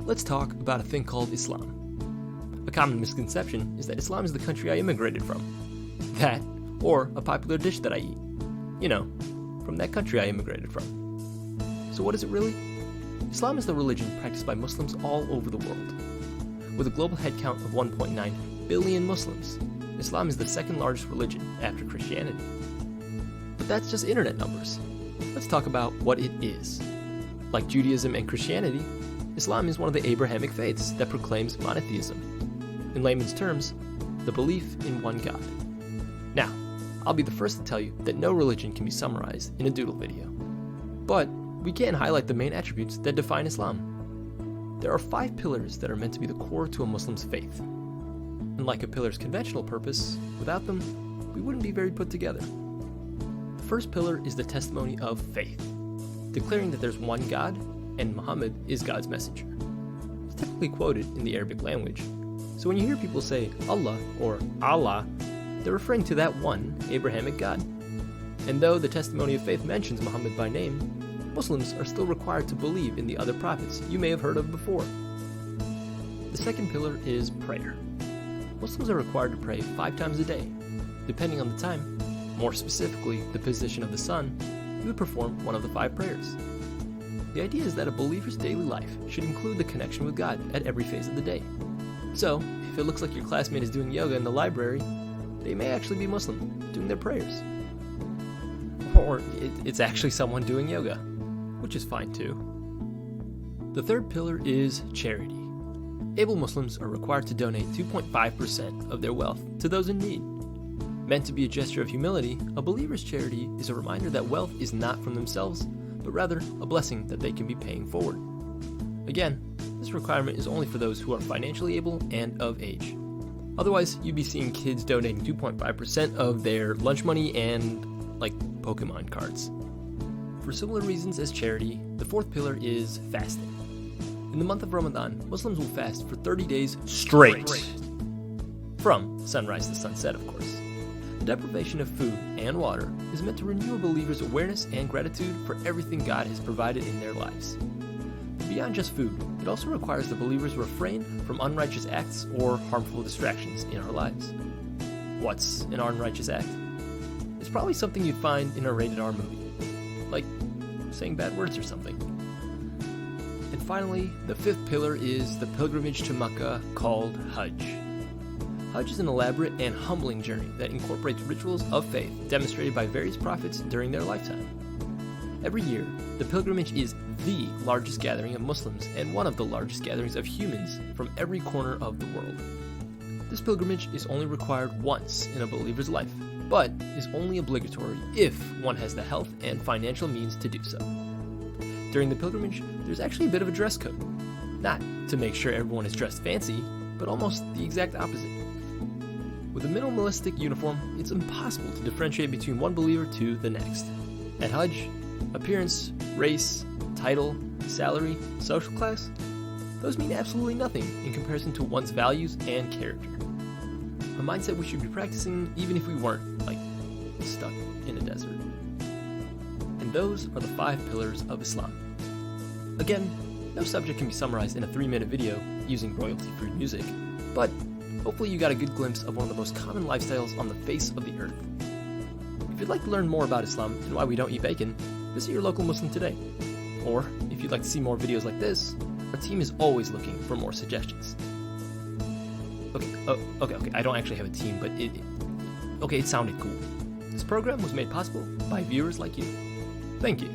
let's talk about a thing called Islam. A common misconception is that Islam is the country I immigrated from. That, or a popular dish that I eat. You know, from that country I immigrated from. So what is it really? Islam is the religion practiced by Muslims all over the world. With a global headcount of 1.9 billion Muslims, Islam is the second largest religion after Christianity. But that's just internet numbers. Let's talk about what it is. Like Judaism and Christianity, Islam is one of the Abrahamic faiths that proclaims monotheism. In layman's terms, the belief in one God. Now, I'll be the first to tell you that no religion can be summarized in a doodle video. But we can highlight the main attributes that define Islam. There are 5 pillars that are meant to be the core to a Muslim's faith. And like a pillar's conventional purpose, without them, we wouldn't be very put together. The first pillar is the testimony of faith, declaring that there's one God and Muhammad is God's messenger. It's typically quoted in the Arabic language, so when you hear people say Allah or Allah, they're referring to that one Abrahamic God. And though the testimony of faith mentions Muhammad by name, Muslims are still required to believe in the other prophets you may have heard of before. The second pillar is prayer. Muslims are required to pray 5 times a day. Depending on the time, more specifically the position of the sun, you would perform one of the 5 prayers. The idea is that a believer's daily life should include the connection with God at every phase of the day. So, if it looks like your classmate is doing yoga in the library, they may actually be Muslim, doing their prayers. Or it's actually someone doing yoga, which is fine too. The third pillar is charity. Able Muslims are required to donate 2.5% of their wealth to those in need. Meant to be a gesture of humility, a believer's charity is a reminder that wealth is not from themselves, but rather a blessing that they can be paying forward. Again, this requirement is only for those who are financially able and of age. Otherwise, you'd be seeing kids donating 2.5% of their lunch money and, Pokemon cards. For similar reasons as charity, the fourth pillar is fasting. In the month of Ramadan, Muslims will fast for 30 days straight. From sunrise to sunset, of course. The deprivation of food and water is meant to renew a believer's awareness and gratitude for everything God has provided in their lives. Beyond just food, it also requires the believers refrain from unrighteous acts or harmful distractions in our lives. What's an unrighteous act? It's probably something you'd find in a rated R movie, like saying bad words or something. And finally, the fifth pillar is the pilgrimage to Mecca called Hajj. Hajj is an elaborate and humbling journey that incorporates rituals of faith demonstrated by various prophets during their lifetime. Every year, the pilgrimage is the largest gathering of Muslims and one of the largest gatherings of humans from every corner of the world. This pilgrimage is only required once in a believer's life, but is only obligatory if one has the health and financial means to do so. During the pilgrimage, there's actually a bit of a dress code. Not to make sure everyone is dressed fancy, but almost the exact opposite. With a minimalistic uniform, it's impossible to differentiate between one believer to the next. At Hajj, appearance, race, title, salary, social class, those mean absolutely nothing in comparison to one's values and character. A mindset we should be practicing even if we weren't, stuck in a desert. And those are the 5 pillars of Islam. Again, no subject can be summarized in a 3-minute video using royalty-free music, but hopefully you got a good glimpse of one of the most common lifestyles on the face of the earth. If you'd like to learn more about Islam and why we don't eat bacon, visit your local Muslim today. Or, if you'd like to see more videos like this, our team is always looking for more suggestions. Okay, I don't actually have a team, but it sounded cool. This program was made possible by viewers like you. Thank you.